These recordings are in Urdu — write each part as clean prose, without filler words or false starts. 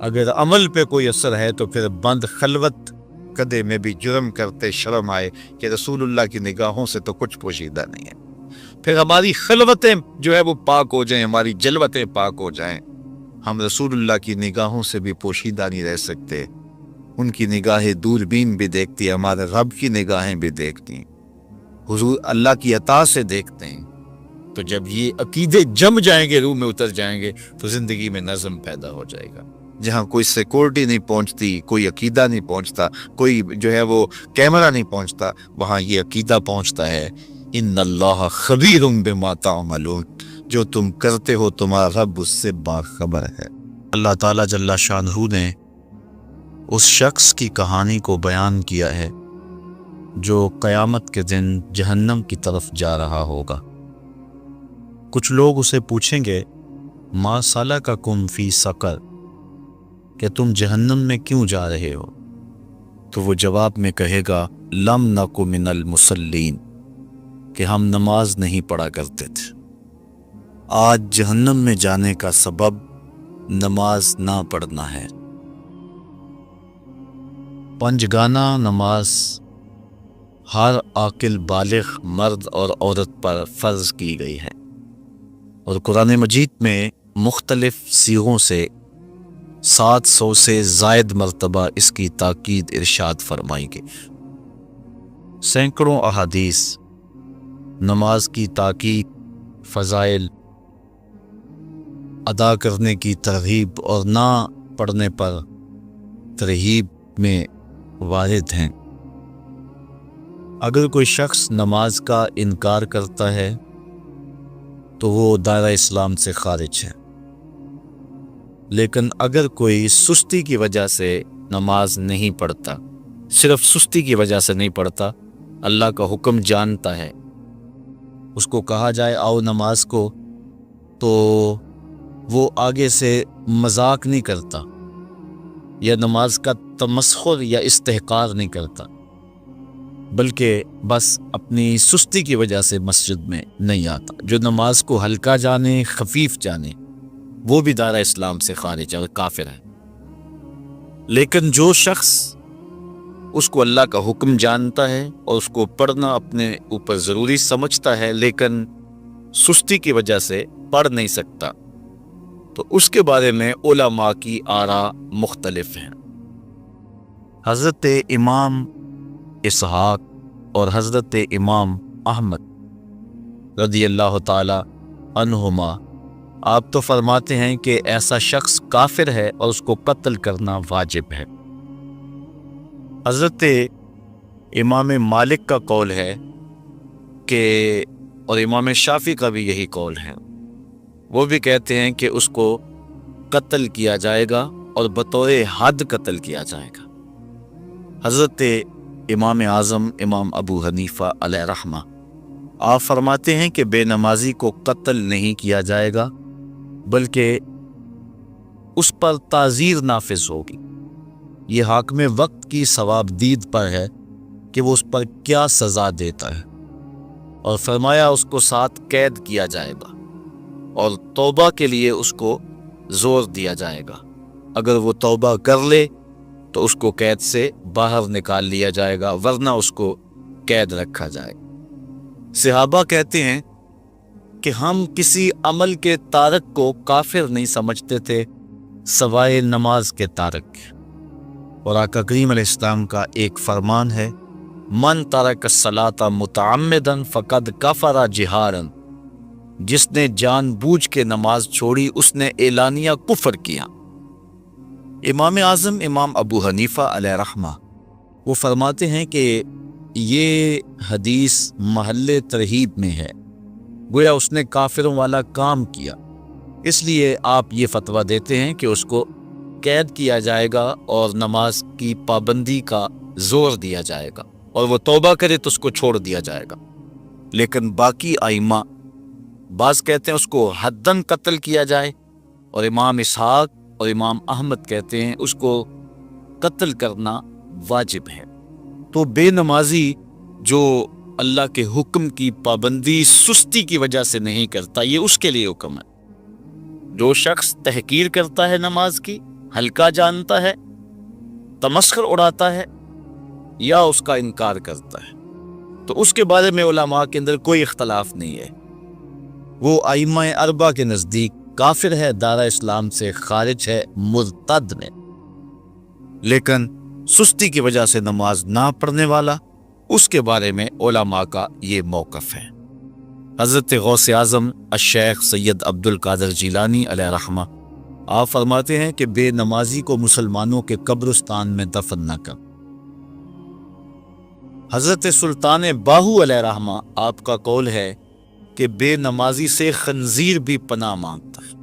اگر عمل پہ کوئی اثر ہے تو پھر بند خلوت کدے میں بھی جرم کرتے شرم آئے کہ رسول اللہ کی نگاہوں سے تو کچھ پوشیدہ نہیں ہے۔ پھر ہماری خلوتیں جو ہے وہ پاک ہو جائیں، ہماری جلوتیں پاک ہو جائیں، ہم رسول اللہ کی نگاہوں سے بھی پوشیدہ نہیں رہ سکتے۔ ان کی نگاہیں دوربین بھی دیکھتی ہیں، ہمارے رب کی نگاہیں بھی دیکھتی ہیں، حضور اللہ کی عطا سے دیکھتے ہیں۔ تو جب یہ عقیدے جم جائیں گے، روح میں اتر جائیں گے، تو زندگی میں نظم پیدا ہو جائے گا۔ جہاں کوئی سیکورٹی نہیں پہنچتی، کوئی عقیدہ نہیں پہنچتا، کوئی جو ہے وہ کیمرہ نہیں پہنچتا، وہاں یہ عقیدہ پہنچتا ہے، ان اللہ خبیر بما تعملون، جو تم کرتے ہو تمہارا رب اس سے باخبر ہے۔ اللہ تعالیٰ جل شانہ نے اس شخص کی کہانی کو بیان کیا ہے جو قیامت کے دن جہنم کی طرف جا رہا ہوگا۔ کچھ لوگ اسے پوچھیں گے ما سلککم فی سقر، کہ تم جہنم میں کیوں جا رہے ہو؟ تو وہ جواب میں کہے گا لم نک من المصلین، کہ ہم نماز نہیں پڑھا کرتے تھے۔ آج جہنم میں جانے کا سبب نماز نہ پڑھنا ہے۔ پنجگانہ نماز ہر عاقل بالغ مرد اور عورت پر فرض کی گئی ہے، اور قرآن مجید میں مختلف صیغوں سے 700 سے زائد مرتبہ اس کی تاکید ارشاد فرمائی گئی۔ سینکڑوں احادیث نماز کی تاکید، فضائل، ادا کرنے کی ترغیب اور نہ پڑھنے پر ترہیب میں وارد ہیں۔ اگر کوئی شخص نماز کا انکار کرتا ہے تو وہ دائرہ اسلام سے خارج ہے، لیکن اگر کوئی سستی کی وجہ سے نماز نہیں پڑھتا، صرف سستی کی وجہ سے نہیں پڑھتا، اللہ کا حکم جانتا ہے، اس کو کہا جائے آؤ نماز کو، تو وہ آگے سے مذاق نہیں کرتا یا نماز کا تمسخر یا استحقار نہیں کرتا، بلکہ بس اپنی سستی کی وجہ سے مسجد میں نہیں آتا۔ جو نماز کو ہلکا جانے، خفیف جانے، وہ بھی دائرہ اسلام سے خارج ہے اور کافر ہے۔ لیکن جو شخص اس کو اللہ کا حکم جانتا ہے اور اس کو پڑھنا اپنے اوپر ضروری سمجھتا ہے، لیکن سستی کی وجہ سے پڑھ نہیں سکتا، تو اس کے بارے میں علماء کی آراء مختلف ہیں۔ حضرت امام اسحاق اور حضرت امام احمد رضی اللہ تعالی عنہما آپ تو فرماتے ہیں کہ ایسا شخص کافر ہے اور اس کو قتل کرنا واجب ہے۔ حضرت امام مالک کا قول ہے کہ، اور امام شافعی کا بھی یہی قول ہے، وہ بھی کہتے ہیں کہ اس کو قتل کیا جائے گا اور بطور حد قتل کیا جائے گا۔ حضرت امام اعظم امام ابو حنیفہ علیہ رحمہ آپ فرماتے ہیں کہ بے نمازی کو قتل نہیں کیا جائے گا، بلکہ اس پر تعزیر نافذ ہوگی۔ یہ حاکم وقت کی ثواب دید پر ہے کہ وہ اس پر کیا سزا دیتا ہے، اور فرمایا اس کو 7 قید کیا جائے گا اور توبہ کے لیے اس کو زور دیا جائے گا۔ اگر وہ توبہ کر لے تو اس کو قید سے باہر نکال لیا جائے گا، ورنہ اس کو قید رکھا جائے گا۔ صحابہ کہتے ہیں کہ ہم کسی عمل کے تارک کو کافر نہیں سمجھتے تھے سوائے نماز کے تارک۔ اور آقا کریم علیہ السلام کا ایک فرمان ہے، من ترک الصلاۃ متعمدا فقد کفر جہارا، جس نے جان بوجھ کے نماز چھوڑی اس نے اعلانیہ کفر کیا۔ امام اعظم امام ابو حنیفہ علیہ رحمہ وہ فرماتے ہیں کہ یہ حدیث محل ترہیب میں ہے، گویا اس نے کافروں والا کام کیا، اس لیے آپ یہ فتویٰ دیتے ہیں کہ اس کو قید کیا جائے گا اور نماز کی پابندی کا زور دیا جائے گا، اور وہ توبہ کرے تو اس کو چھوڑ دیا جائے گا۔ لیکن باقی ائمہ بعض کہتے ہیں اس کو حداً قتل کیا جائے، اور امام اسحاق اور امام احمد کہتے ہیں اس کو قتل کرنا واجب ہے۔ تو بے نمازی جو اللہ کے حکم کی پابندی سستی کی وجہ سے نہیں کرتا، یہ اس کے لیے حکم ہے۔ جو شخص تحقیر کرتا ہے نماز کی، ہلکا جانتا ہے، تمسخر اڑاتا ہے یا اس کا انکار کرتا ہے، تو اس کے بارے میں علماء کے اندر کوئی اختلاف نہیں ہے۔ وہ ائمہ اربعہ کے نزدیک کافر ہے، دارہ اسلام سے خارج ہے، مرتد میں، لیکن سستی کی وجہ سے نماز نہ پڑھنے والا، اس کے بارے میں علماء کا یہ موقف ہے۔ حضرت غوث اعظم الشیخ سید عبد القادر جیلانی علیہ رحمہ آپ فرماتے ہیں کہ بے نمازی کو مسلمانوں کے قبرستان میں دفن نہ کر۔ حضرت سلطان باہو علیہ رحمہ آپ کا قول ہے کہ بے نمازی سے خنزیر بھی پناہ مانگتا ہے۔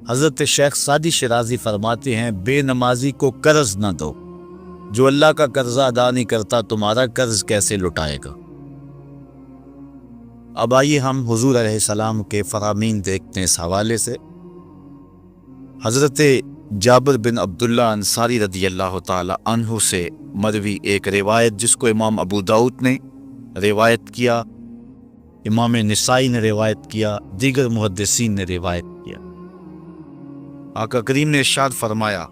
حضرت شیخ سعدی شیرازی فرماتے ہیں بے نمازی کو قرض نہ دو، جو اللہ کا قرضہ ادا نہیں کرتا تمہارا قرض کیسے لٹائے گا۔ اب آئیے ہم حضور علیہ السلام کے فرامین دیکھتے ہیں اس حوالے سے۔ حضرت جابر بن عبداللہ انصاری رضی اللہ تعالی عنہ سے مروی ایک روایت جس کو امام ابو داؤد نے روایت کیا، امام نسائی نے روایت کیا، دیگر محدثین نے روایت کیا۔ آقا کریم نے ارشاد فرمایا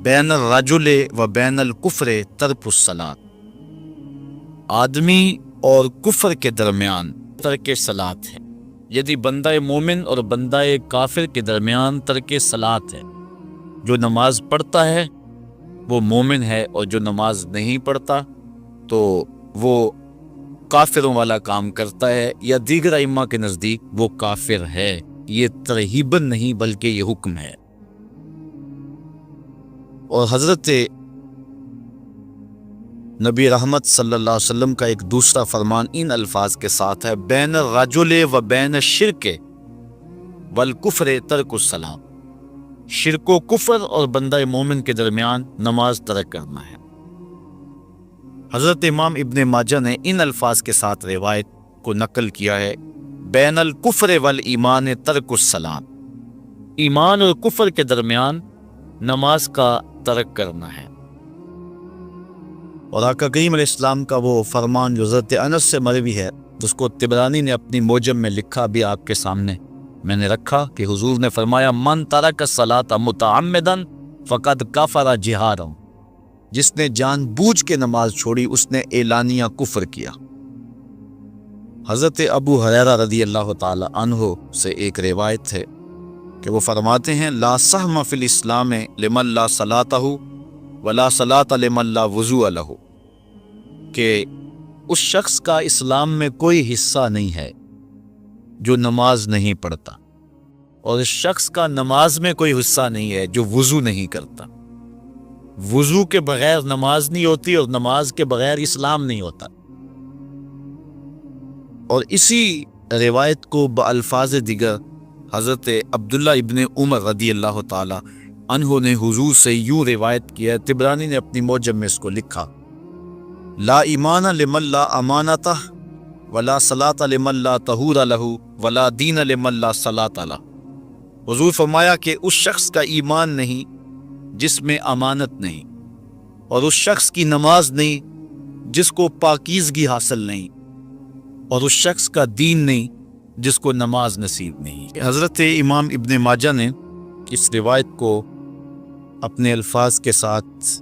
بین الرجل و بین الکفر ترک الصلاۃ، آدمی اور کفر کے درمیان ترک صلاۃ ہے، یعنی بندہ مومن اور بندہ کافر کے درمیان ترک صلاۃ ہے۔ جو نماز پڑھتا ہے وہ مومن ہے، اور جو نماز نہیں پڑھتا تو وہ کافروں والا کام کرتا ہے، یا دیگر ائمہ کے نزدیک وہ کافر ہے۔ یہ ترہیباً نہیں بلکہ یہ حکم ہے۔ اور حضرت نبی رحمت صلی اللہ علیہ وسلم کا ایک دوسرا فرمان ان الفاظ کے ساتھ ہے بین الرجل و بین الشرک والکفر ترک الصلاۃ، شرک و کفر اور بندہ مومن کے درمیان نماز ترک کرنا ہے۔ حضرت امام ابن ماجہ نے ان الفاظ کے ساتھ روایت کو نقل کیا ہے بین الکفر والایمان ترک الصلاۃ، ایمان اور کفر کے درمیان نماز کا ترک کرنا ہے۔ اور آقا کریم علیہ السلام کا وہ فرمان جو حضرت انس سے مروی ہے، جس کو طبرانی نے اپنی موجم میں لکھا، بھی آپ کے سامنے میں نے رکھا، کہ حضور نے فرمایا من ترک الصلاۃ متعمدا فقد کفر جہارا، جس نے جان بوجھ کے نماز چھوڑی اس نے اعلانیہ کفر کیا۔ حضرت ابو ہریرہ رضی اللہ تعالی عنہ سے ایک روایت ہے کہ وہ فرماتے ہیں لا سہم فی الاسلام لمن لا صلاۃ ولا صلاۃ لمن لا وضوء لہ، کہ اس شخص کا اسلام میں کوئی حصہ نہیں ہے جو نماز نہیں پڑھتا، اور اس شخص کا نماز میں کوئی حصہ نہیں ہے جو وضو نہیں کرتا۔ وضو کے بغیر نماز نہیں ہوتی، اور نماز کے بغیر اسلام نہیں ہوتا۔ اور اسی روایت کو بالفاظ دیگر حضرت عبداللہ ابن عمر رضی اللہ تعالی عنہ نے حضور سے یوں روایت کیا ہے، طبرانی نے اپنی موجم میں اس کو لکھا لا ایمان لمن لا امانتہ ولا صلاۃ لمن لا طہور لہ ولا دین لمن لا صلاۃ لہ۔ حضور فرمایا کہ اس شخص کا ایمان نہیں جس میں امانت نہیں، اور اس شخص کی نماز نہیں جس کو پاکیزگی حاصل نہیں، اور اس شخص کا دین نہیں جس کو نماز نصیب نہیں۔ حضرت امام ابن ماجہ نے اس روایت کو اپنے الفاظ کے ساتھ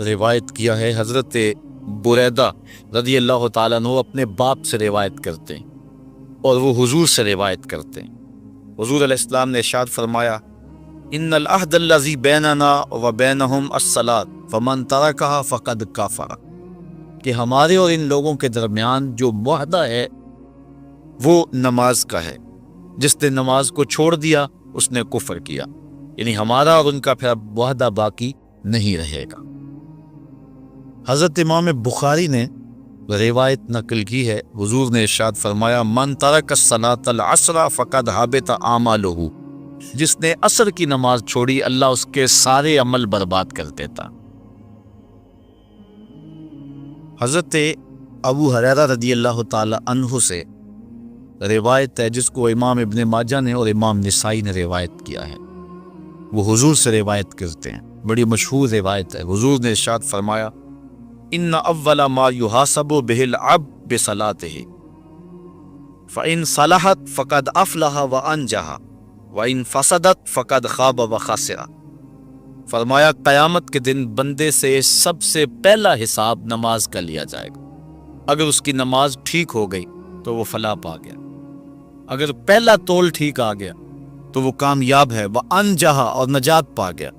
روایت کیا ہے۔ حضرت بریدہ رضی اللہ تعالیٰ عنہ اپنے باپ سے روایت کرتے ہیں اور وہ حضور سے روایت کرتے ہیں۔ حضور علیہ السلام نے ارشاد فرمایا ان العہد الذی بیننا و بینہم الصلاۃ فمن ترکہا فقد کفر، کہ ہمارے اور ان لوگوں کے درمیان جو معاہدہ ہے وہ نماز کا ہے، جس نے نماز کو چھوڑ دیا اس نے کفر کیا، یعنی ہمارا اور ان کا پھر معاہدہ باقی نہیں رہے گا۔ حضرت امام بخاری نے روایت نقل کی ہے، حضور نے ارشاد فرمایا من ترک الصلاۃ العصر فقد حبط اعمالہ، جس نے عصر کی نماز چھوڑی اللہ اس کے سارے عمل برباد کر دیتا۔ حضرت ابو ہریرہ رضی اللہ تعالی عنہ سے روایت ہے جس کو امام ابن ماجہ نے اور امام نسائی نے روایت کیا ہے، وہ حضور سے روایت کرتے ہیں، بڑی مشہور روایت ہے۔ حضور نے ارشاد فرمایا ان اول ما یحاسب به العبد بصلاته فان صلحت فقد افلح وانجح وَإِن فَسَدَتْ فَقَدْ خَابَ وَخَسِرَ۔ فرمایا قیامت کے دن بندے سے سب سے پہلا حساب نماز کا لیا جائے گا۔ اگر اس کی نماز ٹھیک ہو گئی تو وہ فلاح پا گیا، اگر پہلا تول ٹھیک آ گیا تو وہ کامیاب ہے، وَأَنجَحَ اور نجات پا گیا،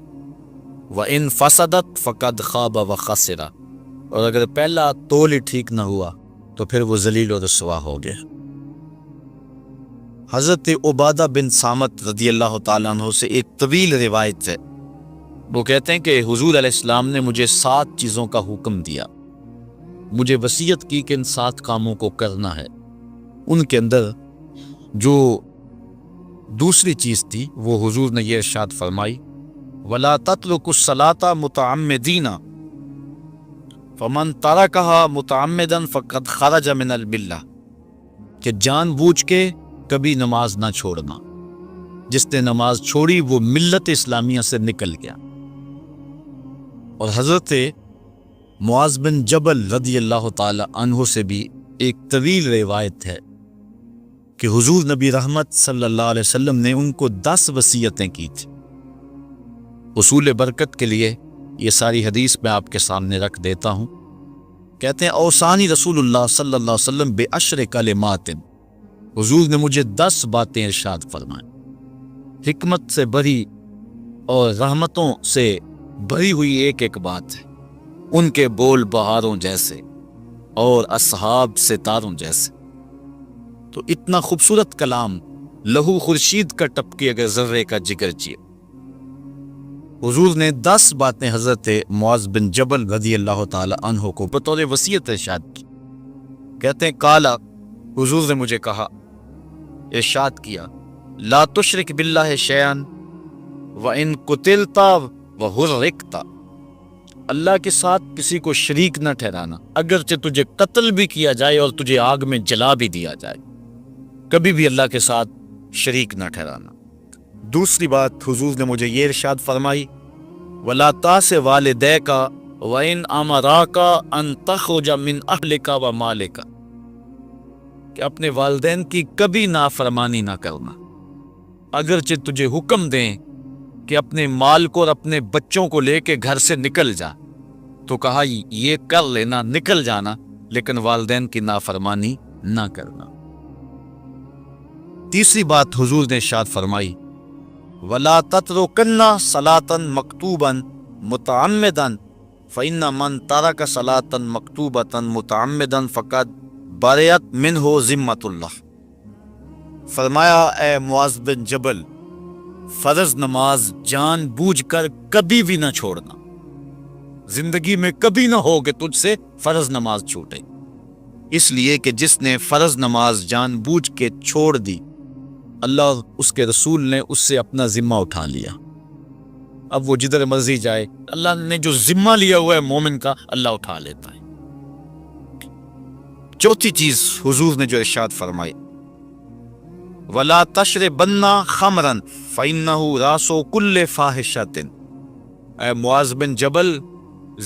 وَإِن فَسَدَتْ فَقَدْ خَابَ وَخَسِرَ اور اگر پہلا تول ہی ٹھیک نہ ہوا تو پھر وہ ذلیل و رسوا ہو گیا۔ حضرت عبادہ بن صامت رضی اللہ تعالیٰ عنہ سے ایک طویل روایت ہے، وہ کہتے ہیں کہ حضور علیہ السلام نے مجھے 7 چیزوں کا حکم دیا، مجھے وصیت کی کہ ان 7 کاموں کو کرنا ہے۔ ان کے اندر جو دوسری چیز تھی وہ حضور نے یہ ارشاد فرمائی، وَلَا تَتْرُكُوا الصَّلَاةَ مُتَعَمِّدِينَ فَمَن تَرَكَهَا مُتَعَمِّدًا فَقَدْ خَرَجَ مِنَ الْمِلَّةِ کہ جان بوجھ کے کبھی نماز نہ چھوڑنا، جس نے نماز چھوڑی وہ ملت اسلامیہ سے نکل گیا۔ اور حضرت معاذ بن جبل رضی اللہ تعالی عنہ سے بھی ایک طویل روایت ہے کہ حضور نبی رحمت صلی اللہ علیہ وسلم نے ان کو 10 وصیتیں کی تھی۔ حصول برکت کے لیے یہ ساری حدیث میں آپ کے سامنے رکھ دیتا ہوں۔ کہتے ہیں اوصانی رسول اللہ صلی اللہ علیہ وسلم بعشر کلمات، حضور نے مجھے 10 باتیں ارشاد فرمائیں، حکمت سے بھری اور رحمتوں سے بھری ہوئی ایک ایک بات ہے، ان کے بول بہاروں جیسے اور اصحاب ستاروں جیسے۔ تو اتنا خوبصورت کلام، لہو خورشید کا ٹپکے اگر ذرے کا جگر چیے۔ حضور نے 10 باتیں حضرت معاذ بن جبل رضی اللہ تعالی عنہ کو بطور وصیت ارشاد کی۔ کہتے ہیں کالا، حضور نے مجھے کہا، ارشاد کیا، لا تشرک باللہ شیئا وَإِن قُتِلْتَ وَحُرِّقْتَ، اللہ کے ساتھ کسی کو شریک نہ ٹھہرانا، اگرچہ تجھے قتل بھی کیا جائے اور تجھے آگ میں جلا بھی دیا جائے، کبھی بھی اللہ کے ساتھ شریک نہ ٹھہرانا۔ دوسری بات حضور نے مجھے یہ ارشاد فرمائی، وَلَا تَعْصِ وَالِدَيْكَ وَإِنْ أَمَرَاكَ أَن تَخْرُجَ مِنْ أَهْلِكَ وَمَالِكَ، کہ اپنے والدین کی کبھی نافرمانی نہ کرنا، اگرچہ تجھے حکم دیں کہ اپنے مال کو اور اپنے بچوں کو لے کے گھر سے نکل جا، تو کہا یہ کر لینا، نکل جانا، لیکن والدین کی نافرمانی نہ کرنا۔ تیسری بات حضور نے ارشاد فرمائی، وَلَا تَتْرُكَنَّ صَلَاةً مَكْتُوبًا مُتَعَمِّدًا فَإِنَّ مَن تَرَكَ صَلَاةً مَكْتُوبَةً مُتَعَمِّدًا فَقَدْ بَرِئَتْ مِنْهُ ذِمَّةُ اللَّهِ۔ فرمایا اے معاذ بن جبل، فرض نماز جان بوجھ کر کبھی بھی نہ چھوڑنا، زندگی میں کبھی نہ ہو کہ تجھ سے فرض نماز چھوٹے، اس لیے کہ جس نے فرض نماز جان بوجھ کے چھوڑ دی، اللہ اس کے رسول نے اس سے اپنا ذمہ اٹھا لیا۔ اب وہ جدھر مرضی جائے، اللہ نے جو ذمہ لیا ہوا ہے مومن کا، اللہ اٹھا لیتا ہے۔ چوتھی چیز حضور نے جو ارشاد فرمائی، وَلَا تَشْرِبَنَّ خَمْرًا فَإِنَّهُ رَأْسُ كُلِّ فَاحِشَةٍ، اے معاذ بن جبل،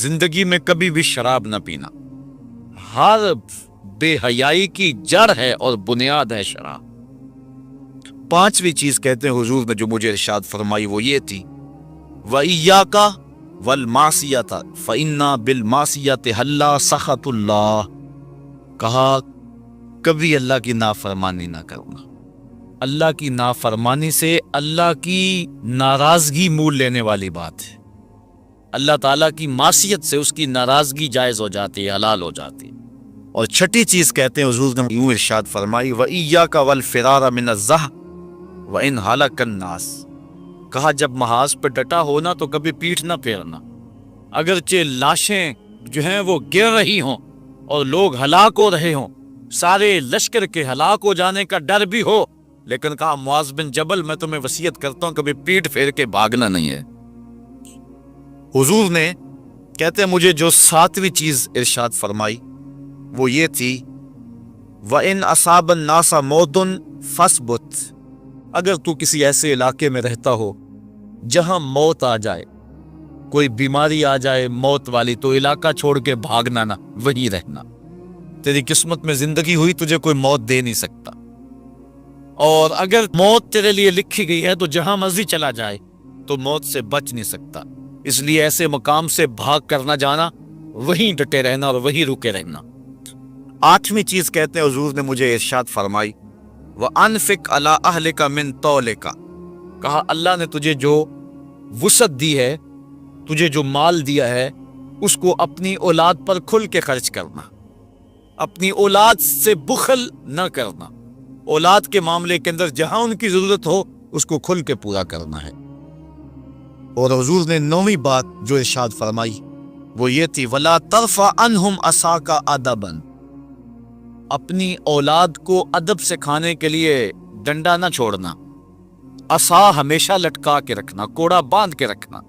زندگی میں کبھی بھی شراب نہ پینا، ہر بے حیائی کی جڑ ہے اور بنیاد ہے شراب۔ پانچویں چیز کہتے ہیں حضور نے جو مجھے ارشاد فرمائی وہ یہ تھی، وَإِيَّاكَ وَالْمَعْصِيَةَ فَإِنَّ بِالْمَعْصِيَةِ حَلَّ سَخَطُ اللَّهِ، کہا کبھی اللہ کی نافرمانی نہ کرنا، اللہ کی نافرمانی سے اللہ کی ناراضگی مول لینے والی بات ہے، اللہ تعالیٰ کی معصیت سے اس کی ناراضگی جائز ہو جاتی ہے، حلال ہو جاتی ہے۔ اور چھٹی چیز کہتے ہیں حضور نے یوں ارشاد فرمائی، وَإِيَّاكَ وَالْفِرَارَ مِنَ الزَّحْفِ وَإِنْ هَلَكَ النَّاسِ، کہا جب محاذ پہ ڈٹا ہونا تو کبھی پیٹھ نہ پھیرنا، اگرچہ لاشیں جو ہیں وہ گر رہی ہوں اور لوگ ہلاک ہو رہے ہوں، سارے لشکر کے ہلاک ہو جانے کا ڈر بھی ہو، لیکن کہا معاذ بن جبل میں تمہیں وصیت کرتا ہوں کبھی پیٹ پھیر کے بھاگنا نہیں ہے۔ حضور نے کہتے ہیں مجھے جو 7ویں چیز ارشاد فرمائی وہ یہ تھی، وَإِنْ أَصَابَ النَّاسَ مَوْتٌ فَاصْبُتْ، اگر تو کسی ایسے علاقے میں رہتا ہو جہاں موت آ جائے، کوئی بیماری آ جائے موت والی، تو علاقہ چھوڑ کے بھاگنا نہ، وہیں رہنا، تیری قسمت میں زندگی ہوئی تجھے کوئی موت دے نہیں سکتا۔ اور اگر موت تیرے لیے لکھی گئی ہے تو جہاں مرضی چلا جائے تو موت سے بچ نہیں سکتا، اس لیے ایسے مقام سے بھاگ کر نہ جانا، وہیں ڈٹے رہنا اور وہیں رکے رہنا۔ آٹھویں چیز کہتے ہیں حضور نے مجھے ارشاد فرمائی، وَأَنفِقْ عَلَىٰ أَهْلِكَ مِن طَوْلِكَ، کہا اللہ نے تجھے جو وسعت دی ہے، تجھے جو مال دیا ہے، اس کو اپنی اولاد پر کھل کے خرچ کرنا، اپنی اولاد سے بخل نہ کرنا، اولاد کے معاملے کے اندر جہاں ان کی ضرورت ہو اس کو کھل کے پورا کرنا ہے۔ اور حضور نے نویں بات جو ارشاد فرمائی وہ یہ تھی، وَلَا تَرْفَعْ عَنْهُمْ عَصَاكَ أَدَبًا، اپنی اولاد کو ادب سکھانے کے لیے ڈنڈا نہ چھوڑنا، عصا ہمیشہ لٹکا کے رکھنا، کوڑا باندھ کے رکھنا۔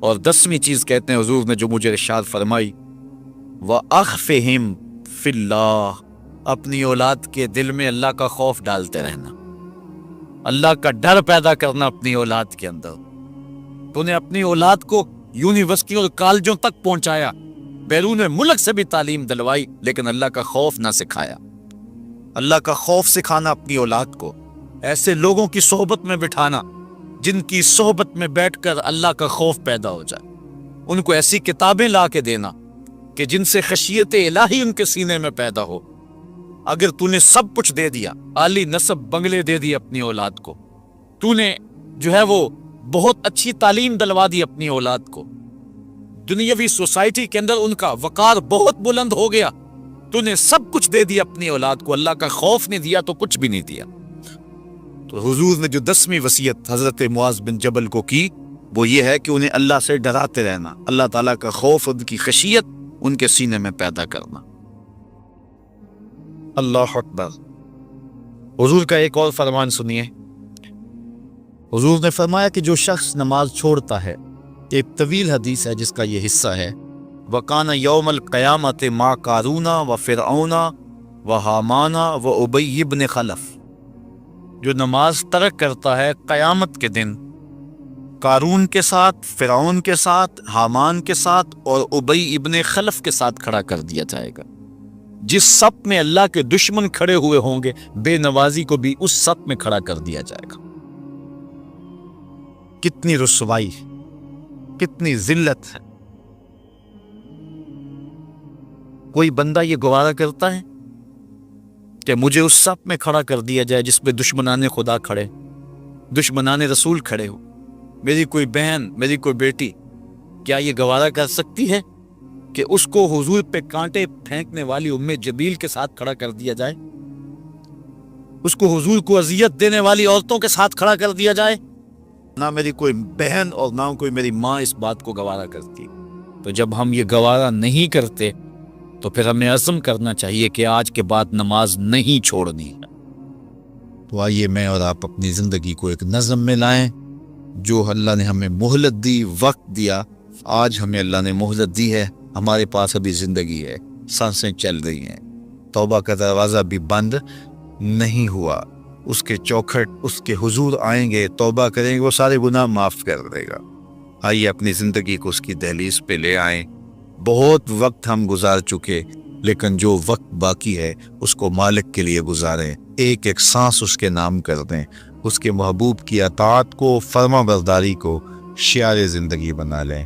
اور 10ویں چیز کہتے ہیں حضور نے جو مجھے ارشاد فرمائی، وَأَخْفِهِمْ فِي اللَّهِ، اپنی اولاد کے دل میں اللہ کا خوف ڈالتے رہنا، اللہ کا ڈر پیدا کرنا اپنی اولاد کے اندر۔ تو نے اپنی اولاد کو یونیورسٹی اور کالجوں تک پہنچایا، بیرون ملک سے بھی تعلیم دلوائی، لیکن اللہ کا خوف نہ سکھایا۔ اللہ کا خوف سکھانا اپنی اولاد کو، ایسے لوگوں کی صحبت میں بٹھانا جن کی صحبت میں بیٹھ کر اللہ کا خوف پیدا ہو جائے، ان کو ایسی کتابیں لا کے دینا کہ جن سے خشیت الہی ان کے سینے میں پیدا ہو۔ اگر تو نے سب کچھ دے دیا، عالی نسب بنگلے دے دی اپنی اولاد کو، تو نے جو ہے وہ بہت اچھی تعلیم دلوا دی اپنی اولاد کو، دنیاوی سوسائٹی کے اندر ان کا وقار بہت بلند ہو گیا، تو نے سب کچھ دے دیا اپنی اولاد کو، اللہ کا خوف نہیں دیا تو کچھ بھی نہیں دیا۔ تو حضور نے جو 10ویں وصیت حضرت معاذ بن جبل کو کی وہ یہ ہے کہ انہیں اللہ سے ڈراتے رہنا، اللہ تعالیٰ کا خوف، ان کی خشیت ان کے سینے میں پیدا کرنا۔ اللہ اکبر۔ حضور کا ایک اور فرمان سنیے، حضور نے فرمایا کہ جو شخص نماز چھوڑتا ہے، ایک طویل حدیث ہے جس کا یہ حصہ ہے، وَكَانَ يَوْمَ الْقِيَامَةِ مَعَ قَارُونَ وَفِرْعَوْنَ وَحَامَانَ وَأُبَيِّ بْنِ خَلَف، جو نماز ترک کرتا ہے قیامت کے دن قارون کے ساتھ، فرعون کے ساتھ، حامان کے ساتھ اور ابی ابن خلف کے ساتھ کھڑا کر دیا جائے گا۔ جس صف میں اللہ کے دشمن کھڑے ہوئے ہوں گے، بے نوازی کو بھی اس صف میں کھڑا کر دیا جائے گا۔ کتنی رسوائی، کتنی ذلت ہے۔ کوئی بندہ یہ گوارا کرتا ہے کہ مجھے اس صف میں کھڑا کر دیا جائے جس پہ دشمنان خدا کھڑے، دشمنان رسول کھڑے ہو، میری کوئی بہن، میری کوئی بیٹی کیا یہ گوارا کر سکتی ہے کہ اس کو حضور پہ کانٹے پھینکنے والی ام جبیل کے ساتھ کھڑا کر دیا جائے، اس کو حضور کو اذیت دینے والی عورتوں کے ساتھ کھڑا کر دیا جائے؟ نہ میری کوئی بہن اور نہ کوئی میری ماں اس بات کو گوارا کرتی۔ تو جب ہم یہ گوارا نہیں کرتے تو پھر ہمیں عزم کرنا چاہیے کہ آج کے بعد نماز نہیں چھوڑنی ہے۔ تو آئیے میں اور آپ اپنی زندگی کو ایک نظم میں لائیں۔ جو اللہ نے ہمیں مہلت دی، وقت دیا، آج ہمیں اللہ نے مہلت دی ہے، ہمارے پاس ابھی زندگی ہے، سانسیں چل رہی ہیں، توبہ کا دروازہ بھی بند نہیں ہوا، اس کے چوکھٹ، اس کے حضور آئیں گے، توبہ کریں گے، وہ سارے گناہ معاف کر دے گا۔ آئیے اپنی زندگی کو اس کی دہلیز پہ لے آئیں۔ بہت وقت ہم گزار چکے، لیکن جو وقت باقی ہے اس کو مالک کے لیے گزاریں، ایک ایک سانس اس کے نام کر دیں، اس کے محبوب کی اطاعت کو، فرما برداری کو شعار زندگی بنا لیں۔